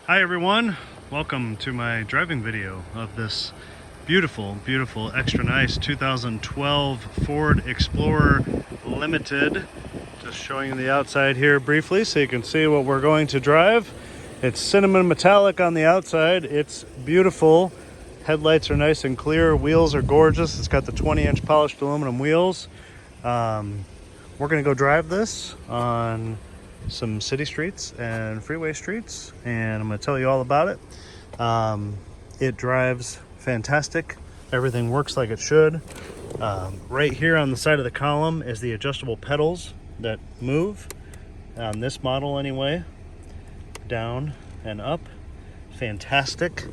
Hi everyone, welcome to my driving video of this beautiful extra nice 2012 Ford Explorer Limited. Just showing you the outside here briefly so you can see what we're going to drive. It's cinnamon metallic on the outside. It's beautiful. Headlights are nice and clear. Wheels are gorgeous. It's got the 20-inch polished aluminum wheels. We're gonna go drive this on some city streets and freeway streets, and I'm going to tell you all about it. It drives fantastic. Everything works like it should. Right here on the side of the column is the adjustable pedals that move on this model anyway, down and up. Fantastic.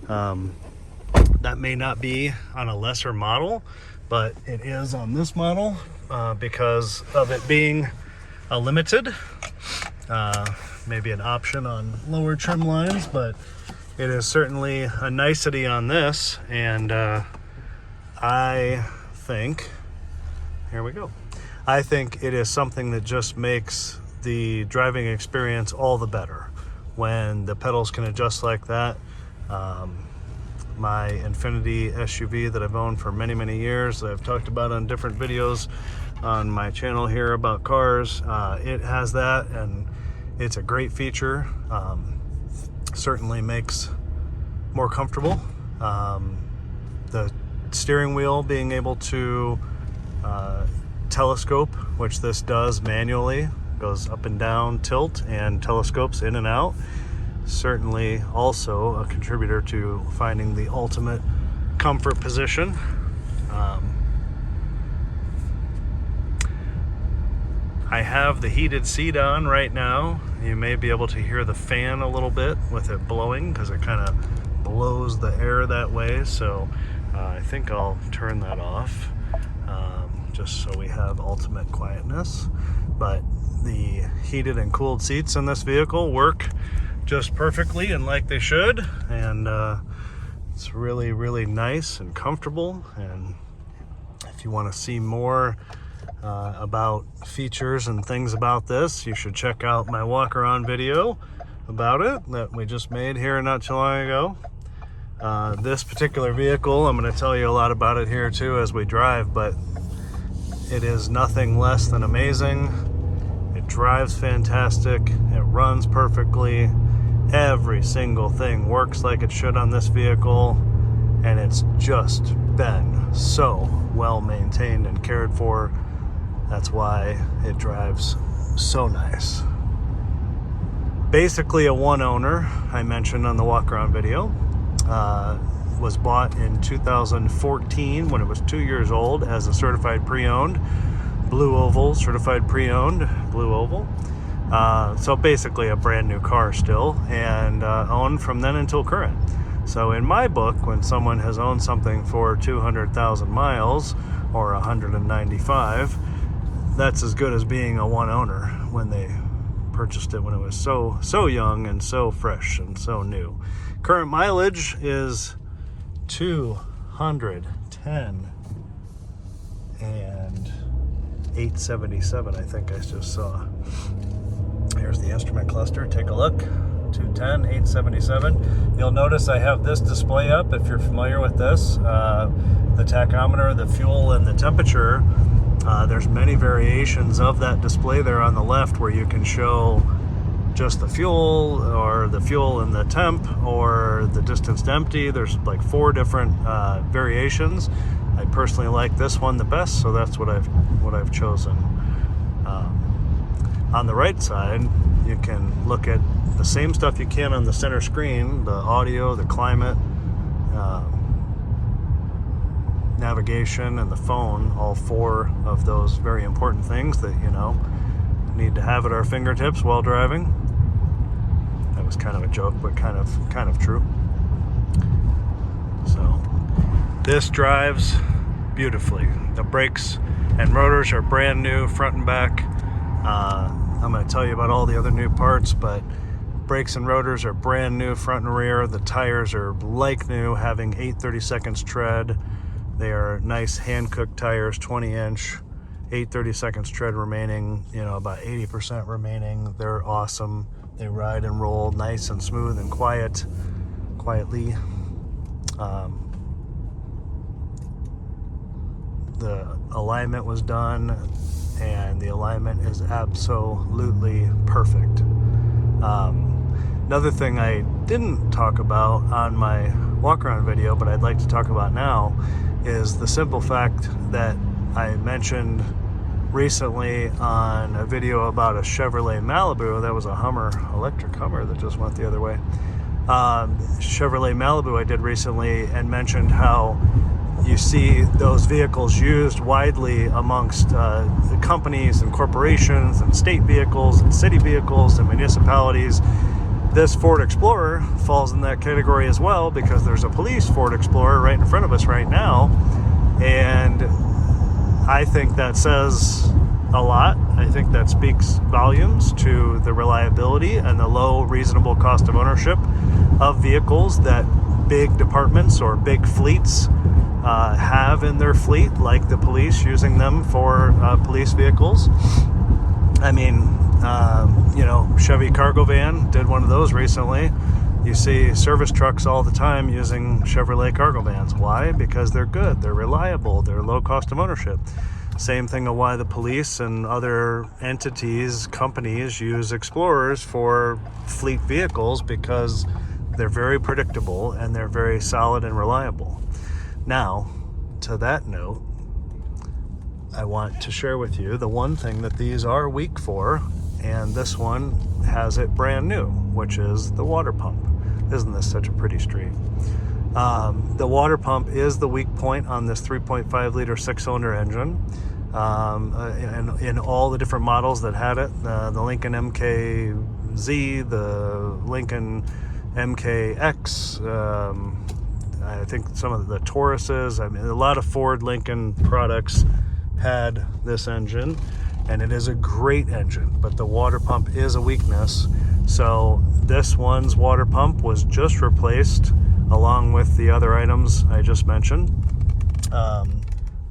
That may not be on a lesser model, but it is on this model because of it being a limited. Maybe an option on lower trim lines, but it is certainly a nicety on this, and I think, here we go, I think it is something that just makes the driving experience all the better when the pedals can adjust like that. My Infiniti SUV that I've owned for many years, that I've talked about on different videos on my channel here about cars, it has that, and it's a great feature. Certainly makes more comfortable. The steering wheel being able to telescope, which this does manually, goes up and down, tilt, and telescopes in and out. Certainly also a contributor to finding the ultimate comfort position. I have the heated seat on right now. You may be able to hear the fan a little bit with it blowing because it kind of blows the air that way. So I think I'll turn that off just so we have ultimate quietness. But the heated and cooled seats in this vehicle work just perfectly and like they should. And it's really nice and comfortable. And if you want to see more about features and things about this, you should check out my walk around video about it that we just made here not too long ago. This particular vehicle, I'm going to tell you a lot about it here too as we drive, but it is nothing less than amazing. It drives fantastic. It runs perfectly. Every single thing works like it should on this vehicle, and it's just been so well maintained and cared for. That's why it drives so nice. Basically a one owner, I mentioned on the walk around video. Was bought in 2014 when it was 2 years old as a certified pre-owned. Blue oval, certified pre-owned, blue oval. So basically a brand new car still, and owned from then until current. So in my book, when someone has owned something for 200,000 miles or 195, that's as good as being a one owner when they purchased it when it was so young and so fresh and so new. Current mileage is 210 and 877, I think I just saw. Here's the instrument cluster, take a look. 210, 877. You'll notice I have this display up if you're familiar with this. The tachometer, the fuel, and the temperature. There's many variations of that display there on the left where you can show just the fuel, or the fuel and the temp, or the distance to empty. There's like 4 different variations. I personally like this one the best, so that's what I've chosen. On the right side, you can look at the same stuff you can on the center screen, the audio, the climate, navigation, and the phone, all 4 of those very important things that, you know, need to have at our fingertips while driving. That was kind of a joke, but kind of true. So this drives beautifully. The brakes and rotors are brand new, front and back. I'm going to tell you about all the other new parts, but brakes and rotors are brand new, front and rear. The tires are like new, having 8/32 tread. They are nice hand-cooked tires, 20-inch, 8/32 tread remaining, you know, about 80% remaining. They're awesome. They ride and roll nice and smooth and quietly. The alignment was done, and the alignment is absolutely perfect. Another thing I didn't talk about on my walk-around video, but I'd like to talk about now, is the simple fact that I mentioned recently on a video about a Chevrolet Malibu. That was a Hummer, electric Hummer that just went the other way. Chevrolet Malibu I did recently, and mentioned how you see those vehicles used widely amongst companies and corporations and state vehicles and city vehicles and municipalities. This Ford Explorer falls in that category as well, because there's a police Ford Explorer right in front of us right now. And I think that says a lot. I think that speaks volumes to the reliability and the low reasonable cost of ownership of vehicles that big departments or big fleets have in their fleet, like the police using them for police vehicles. I mean, Chevy cargo van did one of those recently. You see service trucks all the time using Chevrolet cargo vans. Why? Because they're good, they're reliable, they're low cost of ownership. Same thing of why the police and other entities, companies use Explorers for fleet vehicles, because they're very predictable and they're very solid and reliable. Now, to that note, I want to share with you the one thing that these are weak for, and this one has it brand new, which is the water pump. Isn't this such a pretty street? The water pump is the weak point on this 3.5 liter 6-cylinder engine. In all the different models that had it, the Lincoln MKZ, the Lincoln MKX, I think some of the Tauruses, I mean, a lot of Ford Lincoln products had this engine, and it is a great engine, but the water pump is a weakness. So this one's water pump was just replaced along with the other items I just mentioned.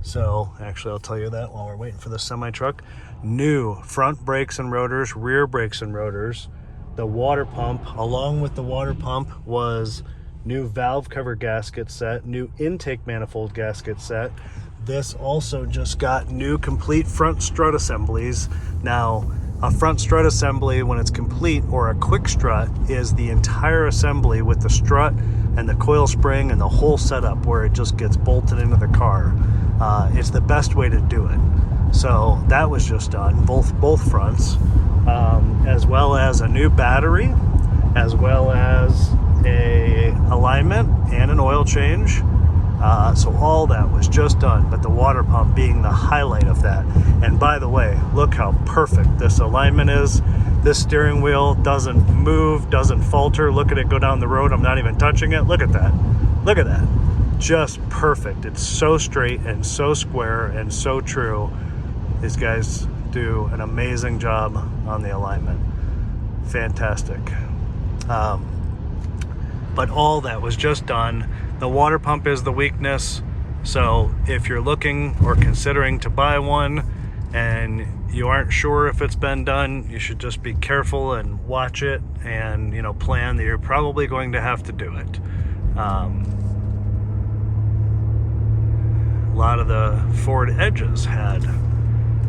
So actually I'll tell you that while we're waiting for the semi-truck. New front brakes and rotors, rear brakes and rotors. The water pump, along with the water pump, was new valve cover gasket set, new intake manifold gasket set. This also just got new complete front strut assemblies. Now, a front strut assembly, when it's complete, or a quick strut, is the entire assembly with the strut and the coil spring and the whole setup, where it just gets bolted into the car. It's the best way to do it. So that was just done, both fronts, as well as a new battery, as well as a alignment and an oil change. So all that was just done, but the water pump being the highlight of that. And by the way, look how perfect this alignment is. This steering wheel doesn't move, doesn't falter. Look at it go down the road. I'm not even touching it. Look at that. Look at that. Just perfect. It's so straight and so square and so true. These guys do an amazing job on the alignment. Fantastic. But all that was just done. The water pump is the weakness. So if you're looking or considering to buy one and you aren't sure if it's been done, you should just be careful and watch it, and plan that you're probably going to have to do it. A lot of the Ford Edges had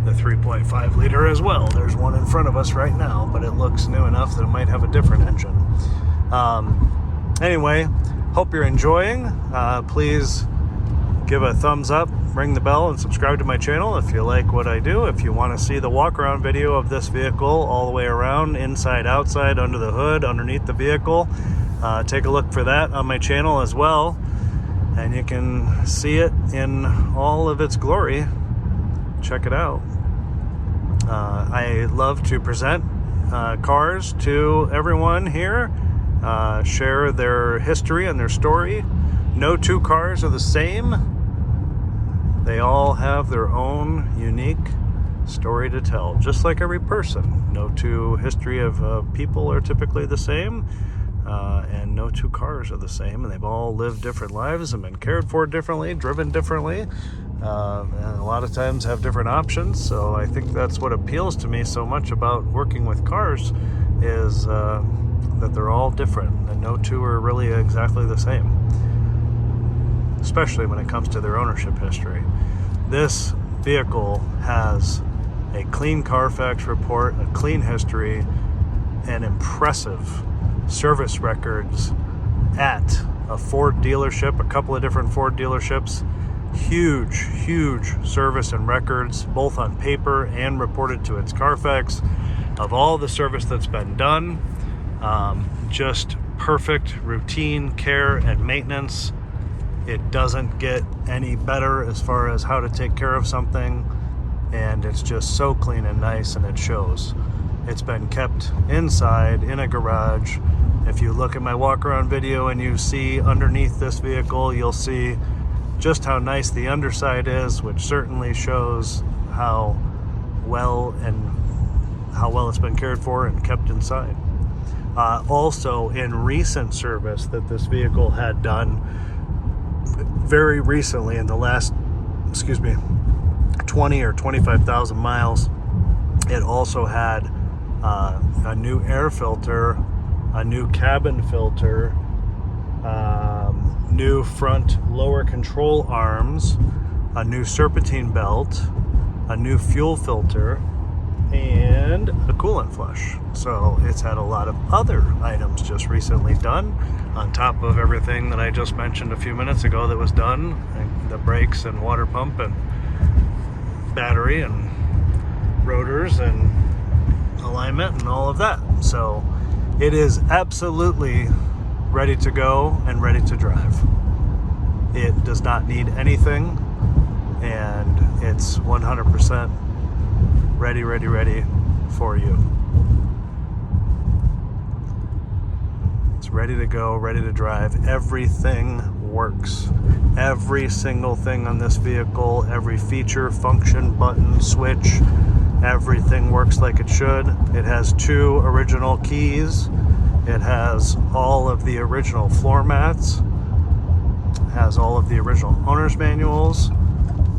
the 3.5 liter as well. There's one in front of us right now, but it looks new enough that it might have a different engine. Anyway, hope you're enjoying. Please give a thumbs up, ring the bell, and subscribe to my channel if you like what I do. If you want to see the walk around video of this vehicle all the way around, inside, outside, under the hood, underneath the vehicle, take a look for that on my channel as well. And you can see it in all of its glory. Check it out. I love to present cars to everyone here, share their history and their story. No two cars are the same. They all have their own unique story to tell, just like every person. No two history of people are typically the same, and no two cars are the same, and they've all lived different lives and been cared for differently, driven differently, and a lot of times have different options. So I think that's what appeals to me so much about working with cars, is that they're all different, and no two are really exactly the same, especially when it comes to their ownership history. This vehicle has a clean Carfax report, a clean history, and impressive service records at a Ford dealership, a couple of different Ford dealerships. Huge service and records, both on paper and reported to its Carfax, of all the service that's been done. Just perfect routine care and maintenance. It doesn't get any better as far as how to take care of something, and it's just so clean and nice, and it shows. It's been kept inside in a garage. If you look at my walk around video and you see underneath this vehicle, you'll see just how nice the underside is, which certainly shows how well it's been cared for and kept inside. Also, in recent service that this vehicle had done very recently, in the last 20 or 25,000 miles, it also had a new air filter, a new cabin filter, new front lower control arms, a new serpentine belt, a new fuel filter, and a coolant flush. So it's had a lot of other items just recently done on top of everything that I just mentioned a few minutes ago that was done, and the brakes and water pump and battery and rotors and alignment and all of that. So it is absolutely ready to go and ready to drive. It does not need anything, and it's 100% ready for you. It's ready to go, ready to drive. Everything works. Every single thing on this vehicle, every feature, function, button, switch, everything works like it should. It has 2 original keys. It has all of the original floor mats. It has all of the original owner's manuals.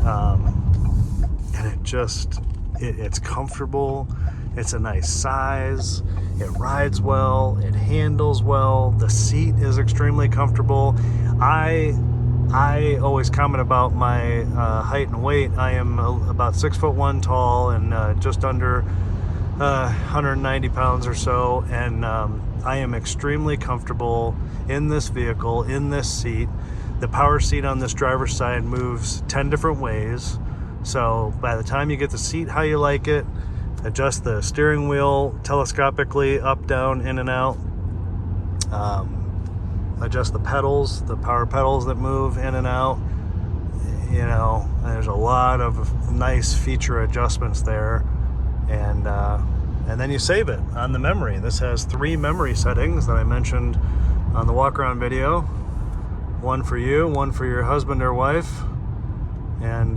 And it's comfortable. It's a nice size. It rides well. It handles well. The seat is extremely comfortable. I always comment about my height and weight. I am about 6'1" tall and just under 190 pounds or so, and I am extremely comfortable in this vehicle, in this seat. The power seat on this driver's side moves 10 different ways, so by the time you get the seat how you like it, adjust the steering wheel telescopically up, down, in and out, adjust the pedals, the power pedals that move in and out. You know, there's a lot of nice feature adjustments there, and then you save it on the memory. This has 3 memory settings that I mentioned on the walk around video. One for you, one for your husband or wife, and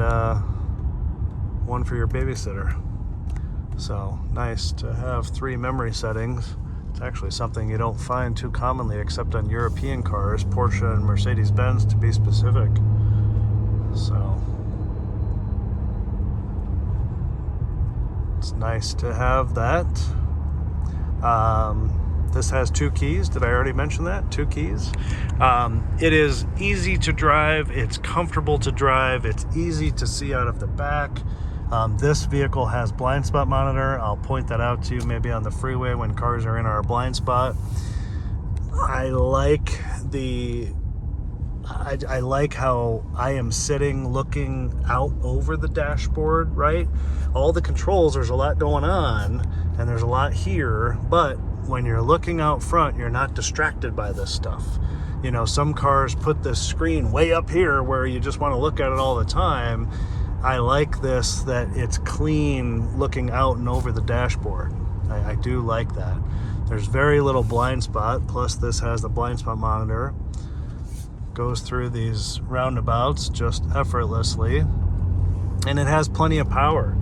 one for your babysitter. So nice to have 3 memory settings. It's actually something you don't find too commonly except on European cars, Porsche and Mercedes-Benz to be specific. So it's nice to have that. This has 2 keys. Did I already mention that? 2 keys. It is easy to drive. It's comfortable to drive. It's easy to see out of the back. This vehicle has blind spot monitor. I'll point that out to you maybe on the freeway when cars are in our blind spot. I like how I am sitting looking out over the dashboard, right? All the controls, there's a lot going on and there's a lot here, but when you're looking out front, you're not distracted by this stuff. You know, some cars put this screen way up here where you just want to look at it all the time. I like this, that it's clean looking out and over the dashboard. I do like that. There's very little blind spot, plus this has the blind spot monitor. Goes through these roundabouts just effortlessly, and it has plenty of power.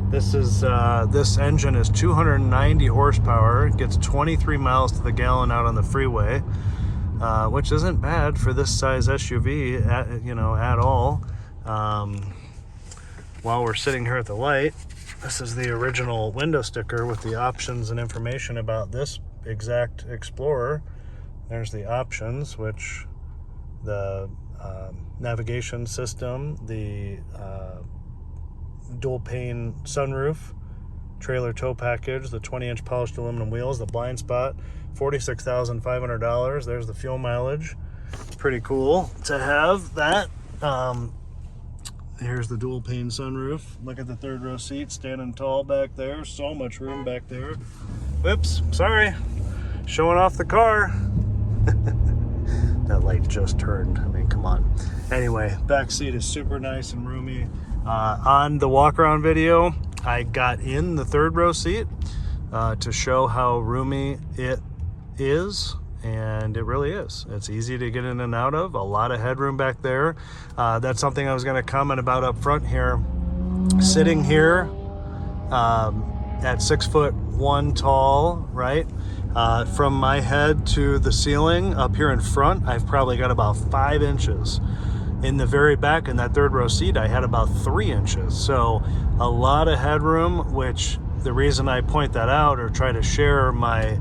This engine is 290 horsepower. It gets 23 miles to the gallon out on the freeway, which isn't bad for this size SUV at all. While we're sitting here at the light, This is the original window sticker with the options and information about this exact Explorer. There's the options, which the navigation system, the dual pane sunroof, trailer tow package, the 20-inch polished aluminum wheels, the blind spot, $46,500. There's the fuel mileage. Pretty cool to have that. Here's the dual pane sunroof. Look at the third row seat, standing tall back there. So much room back there. Whoops, sorry. Showing off the car. That light just turned. I mean, come on. Anyway, back seat is super nice and roomy. On the walk around video, I got in the third row seat to show how roomy it is. And it really is. It's easy to get in and out of. A lot of headroom back there. That's something I was going to comment about up front here. Sitting here at 6'1" tall, right? From my head to the ceiling up here in front, I've probably got about 5 inches. In the very back in that third row seat, I had about 3 inches. So a lot of headroom, which the reason I point that out or try to share my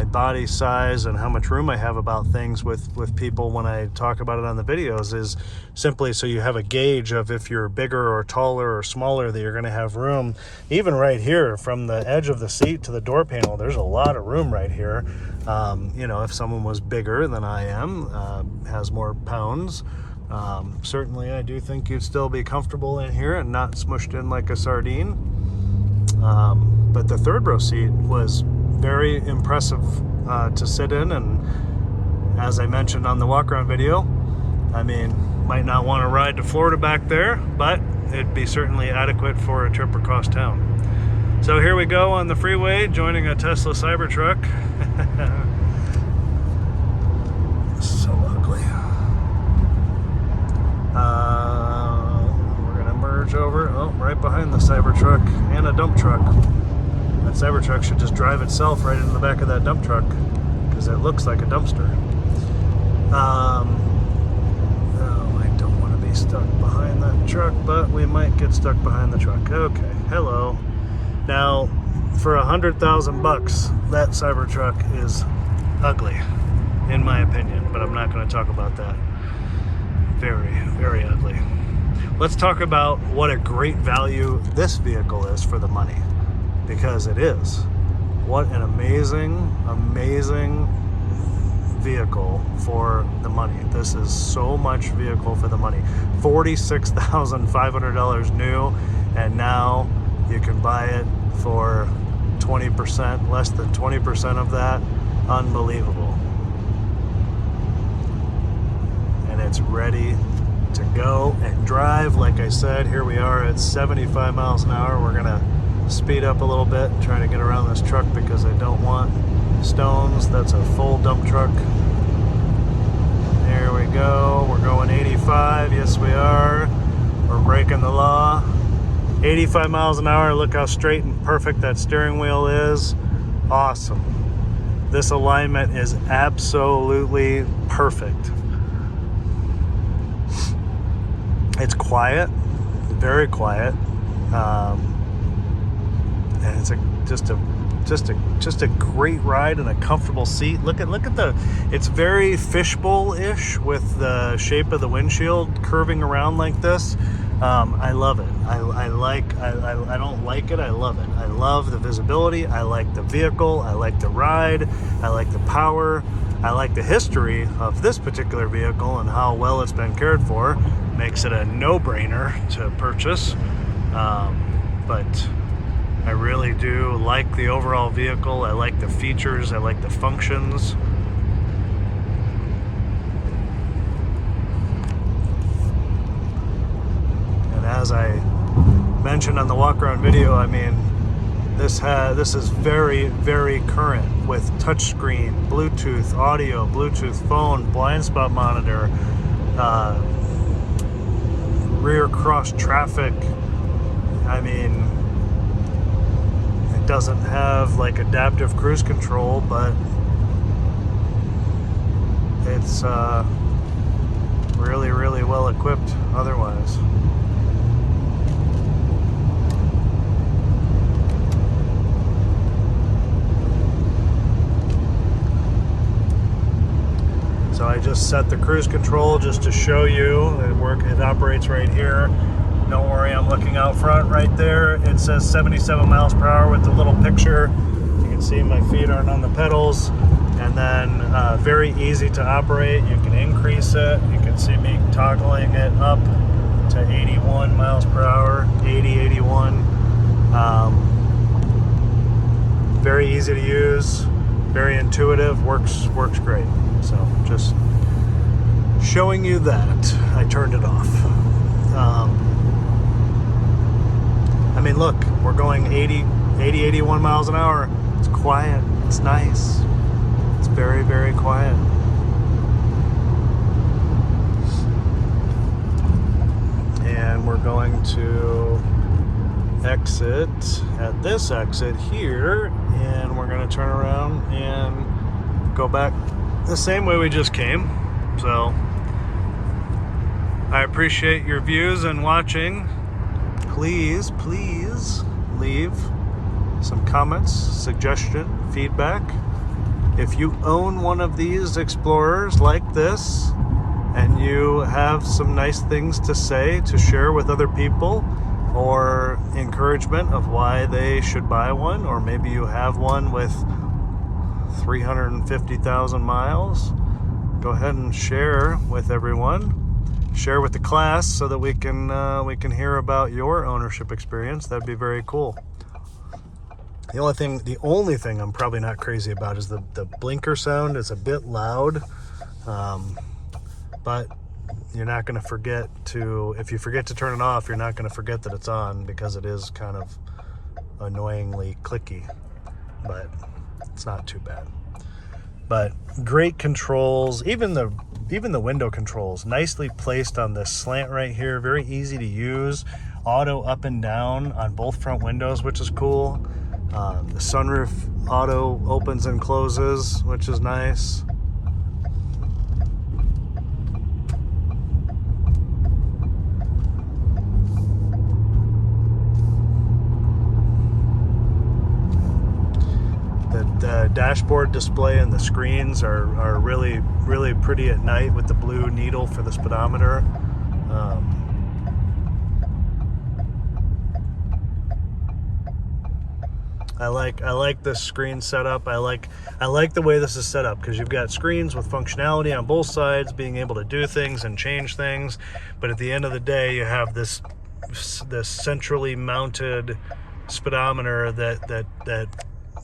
body size and how much room I have about things with people when I talk about it on the videos is simply so you have a gauge of if you're bigger or taller or smaller that you're going to have room. Even right here from the edge of the seat to the door panel, there's a lot of room right here. You know, if someone was bigger than I am, has more pounds, certainly I do think you'd still be comfortable in here and not smushed in like a sardine. But the third row seat was very impressive to sit in, and as I mentioned on the walk around video, I mean, might not want to ride to Florida back there, but it'd be certainly adequate for a trip across town. So here we go on the freeway, joining a Tesla Cybertruck. So ugly. We're gonna merge over, right behind the Cybertruck and a dump truck. That Cybertruck should just drive itself right into the back of that dump truck because it looks like a dumpster. I don't want to be stuck behind that truck, but we might get stuck behind the truck. Okay, hello. Now, for $100,000, that Cybertruck is ugly, in my opinion, but I'm not going to talk about that. Very, very ugly. Let's talk about what a great value this vehicle is for the money. Because it is. What an amazing, amazing vehicle for the money. This is so much vehicle for the money. $46,500 new, and now you can buy it for 20%, less than 20% of that. Unbelievable. And it's ready to go and drive. Like I said, here we are at 75 miles an hour. We're gonna speed up a little bit, trying to get around this truck because I don't want stones. That's a full dump truck. There we go. We're going 85. Yes, we are. We're breaking the law. 85 miles an hour. Look how straight and perfect that steering wheel is. Awesome. This alignment is absolutely perfect. It's quiet, very quiet. And it's just a great ride and a comfortable seat. Look at the, it's very fishbowl-ish with the shape of the windshield curving around like this. I love it. I don't like it. I love it. I love the visibility. I like the vehicle. I like the ride. I like the power. I like the history of this particular vehicle and how well it's been cared for. Makes it a no-brainer to purchase. But I really do like the overall vehicle. I like the features. I like the functions. And as I mentioned on the walk-around video, I mean, this is very, very current with touchscreen, Bluetooth audio, Bluetooth phone, blind spot monitor, rear cross traffic. I mean, it doesn't have like adaptive cruise control, but it's really, really well equipped otherwise. I just set the cruise control just to show you. It operates right here. Don't worry, I'm looking out front right there. It says 77 miles per hour with the little picture. You can see my feet aren't on the pedals. And then very easy to operate. You can increase it. You can see me toggling it up to 81 miles per hour, 80, 81. Very easy to use, very intuitive, works great. So just showing you that. I turned it off. I mean, look, we're going 80, 81 miles an hour. It's quiet, it's nice. It's very, very quiet. And we're going to exit at this exit here, and we're going to turn around and go back the same way we just came. So I appreciate your views and watching. Please leave some comments, suggestion, feedback. If you own one of these Explorers like this and you have some nice things to say, to share with other people, or encouragement of why they should buy one, or maybe you have one with 350,000 miles, go ahead and share with everyone. Share with the class so that we can hear about your ownership experience. That'd be very cool. The only thing I'm probably not crazy about is the blinker sound. It's a bit loud, but you're not going to forget to, if you forget to turn it off, you're not going to forget that it's on, because it is kind of annoyingly clicky, but it's not too bad. But great controls, even the window controls, nicely placed on this slant right here, very easy to use. Auto up and down on both front windows, which is cool. The sunroof auto opens and closes, which is nice. The dashboard display and the screens are really, really pretty at night with the blue needle for the speedometer. I like this screen setup. I like the way this is set up, because you've got screens with functionality on both sides, being able to do things and change things. But at the end of the day, you have this centrally mounted speedometer that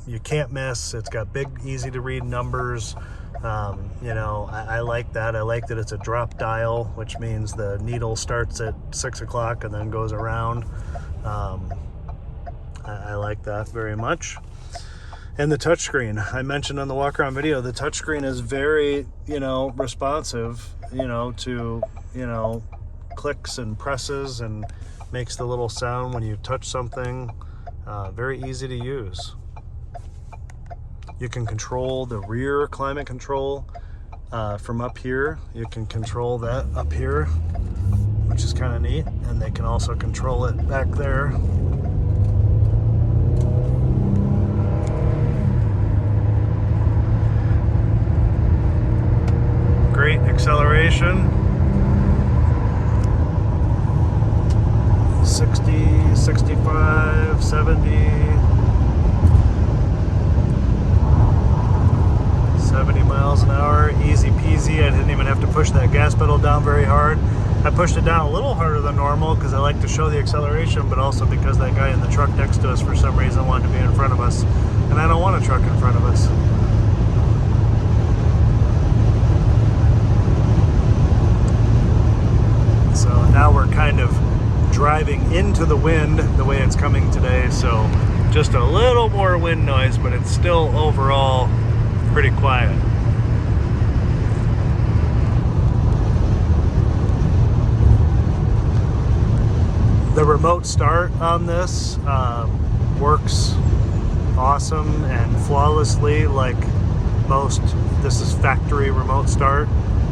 you can't miss. It's got big, easy to read numbers. I like that. I like that it's a drop dial, which means the needle starts at 6 o'clock and then goes around. I like that very much. And the touchscreen, I mentioned on the walk around video, the touchscreen is very, responsive, to, clicks and presses, and makes the little sound when you touch something. Very easy to use. You can control the rear climate control from up here. You can control that up here, which is kind of neat. And they can also control it back there. Great acceleration. 60, 65, 70. 70 miles an hour, easy peasy. I didn't even have to push that gas pedal down very hard. I pushed it down a little harder than normal because I like to show the acceleration, but also because that guy in the truck next to us for some reason wanted to be in front of us, and I don't want a truck in front of us. So now we're kind of driving into the wind the way it's coming today, so just a little more wind noise, but it's still overall pretty quiet. The remote start on this works awesome and flawlessly, like most. This is factory remote start,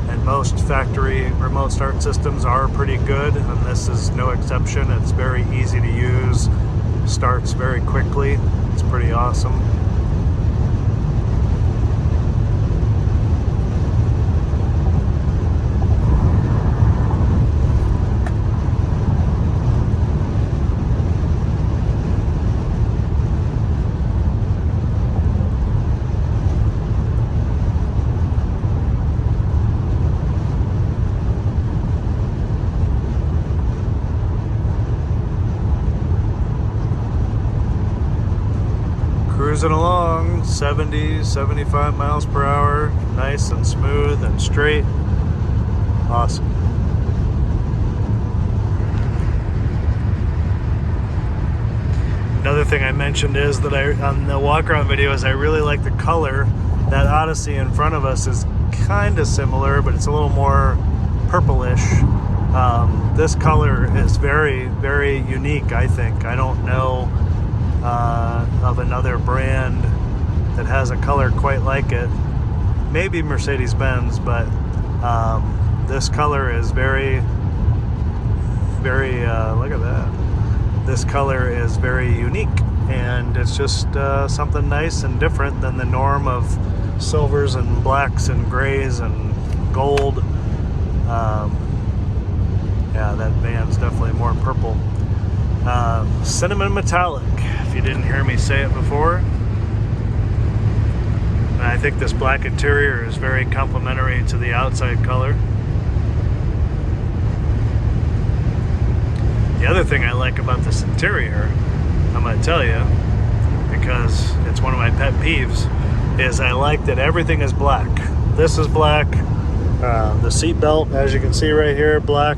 and most factory remote start systems are pretty good, and this is no exception. It's very easy to use, starts very quickly. It's pretty awesome. cruising along, 70, 75 miles per hour, nice and smooth and straight. Awesome. Another thing I mentioned is that on the walk-around videos, I really like the color. That Odyssey in front of us is kind of similar, but it's a little more purplish. This color is very, very unique, I think. I don't know of another brand that has a color quite like it. Maybe Mercedes-Benz, but this color is very, very, look at that. This color is very unique, and it's just something nice and different than the norm of silvers and blacks and grays and gold. Yeah, that van's definitely more purple. Cinnamon metallic, if you didn't hear me say it before. And I think this black interior is very complementary to the outside color. The other thing I like about this interior, I'm going to tell you, because it's one of my pet peeves, is I like that everything is black. This is black. The seat belt, as you can see right here, black.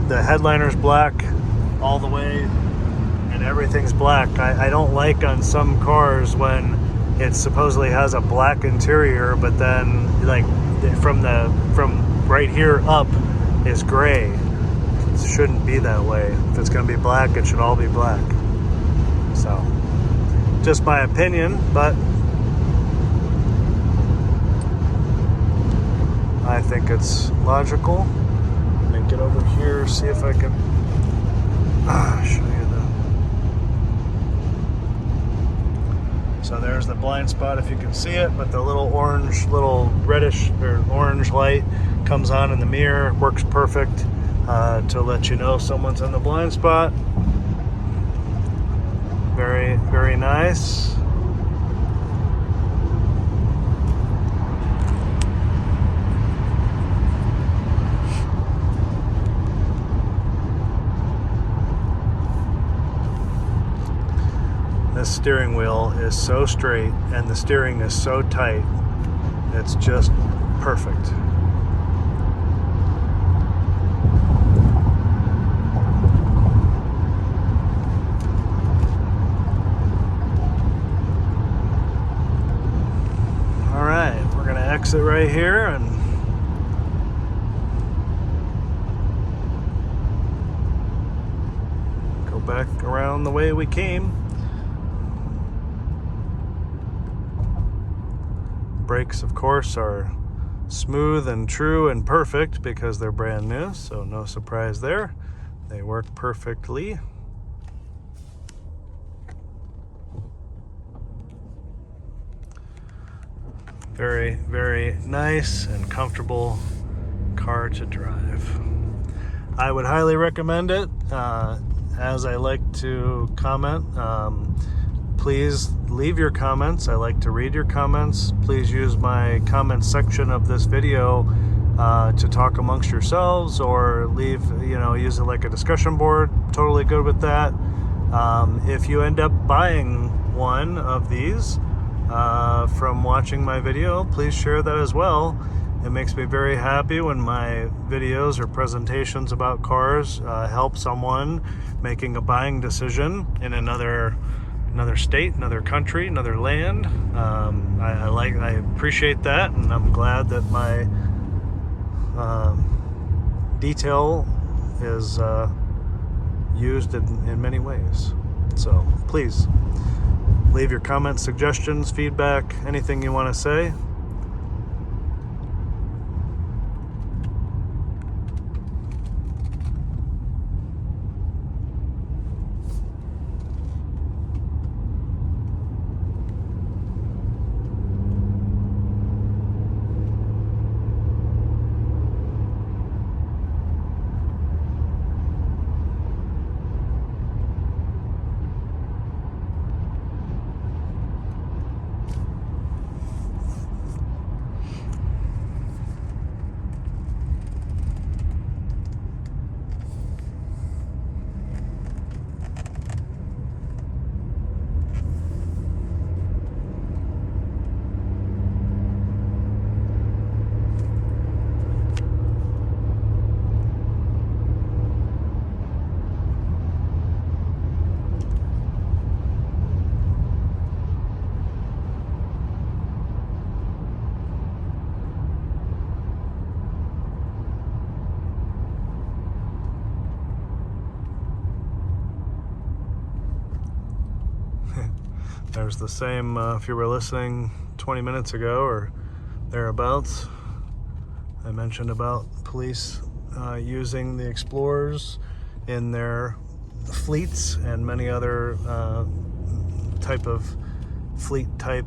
The headliner's black all the way, and everything's black. I don't like on some cars when it supposedly has a black interior, but then like from right here up is gray. It shouldn't be that way. If it's going to be black, it should all be black. So, just my opinion, but I think it's logical. Let me get over here, see if I can show you the. So there's the blind spot, if you can see it, but the little reddish or orange light comes on in the mirror, works perfect to let you know someone's in the blind spot. Very, very nice. This steering wheel is so straight and the steering is so tight. It's just perfect. All right, we're gonna exit right here and go back around the way we came. Brakes, of course, are smooth and true and perfect because they're brand new, so no surprise there. They work perfectly. Very, very nice and comfortable car to drive. I would highly recommend it. As I like to comment, please leave your comments. I like to read your comments. Please use my comment section of this video to talk amongst yourselves, or use it like a discussion board. Totally good with that. If you end up buying one of these from watching my video, please share that as well. It makes me very happy when my videos or presentations about cars help someone making a buying decision in another state, another country, another land. I appreciate that, and I'm glad that my detail is used in many ways. So please leave your comments, suggestions, feedback, anything you want to say. There's the same, if you were listening 20 minutes ago or thereabouts, I mentioned about police using the Explorers in their fleets and many other type of fleet type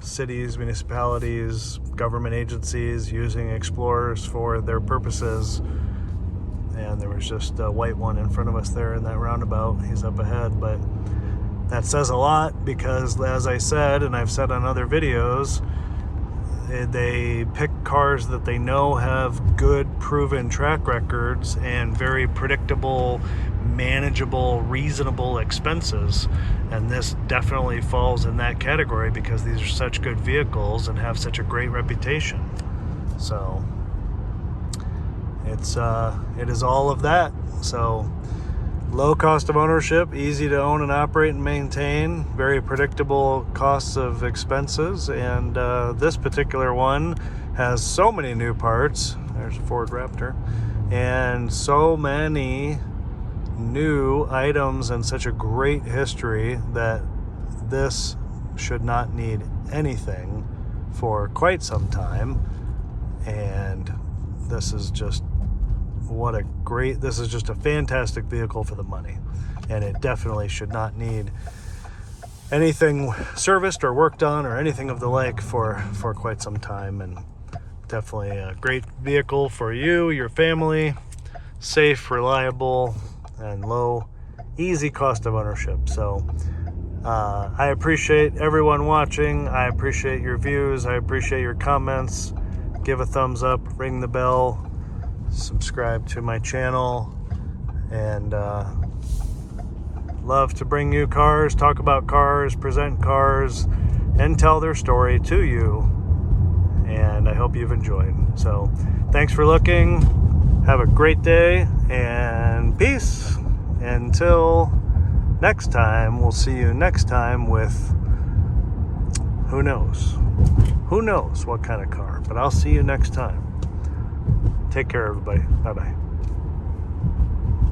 cities, municipalities, government agencies using Explorers for their purposes. And there was just a white one in front of us there in that roundabout. He's up ahead, but that says a lot because, as I said, and I've said on other videos, they pick cars that they know have good proven track records and very predictable, manageable, reasonable expenses. And this definitely falls in that category because these are such good vehicles and have such a great reputation. So it is all of that. So low cost of ownership, easy to own and operate and maintain, very predictable costs of expenses, and this particular one has so many new parts. There's a Ford Raptor, and so many new items and such a great history that this should not need anything for quite some time. And this is just this is just a fantastic vehicle for the money, and it definitely should not need anything serviced or worked on or anything of the like for quite some time. And definitely a great vehicle for you, your family, safe, reliable, and low, easy cost of ownership. So I appreciate everyone watching. I appreciate your views. I appreciate your comments. Give a thumbs up, ring the bell, subscribe to my channel, and love to bring you cars, talk about cars, present cars, and tell their story to you. And I hope you've enjoyed. So thanks for looking. Have a great day and peace. Until next time, we'll see you next time with who knows what kind of car, but I'll see you next time. Take care, everybody. Bye-bye.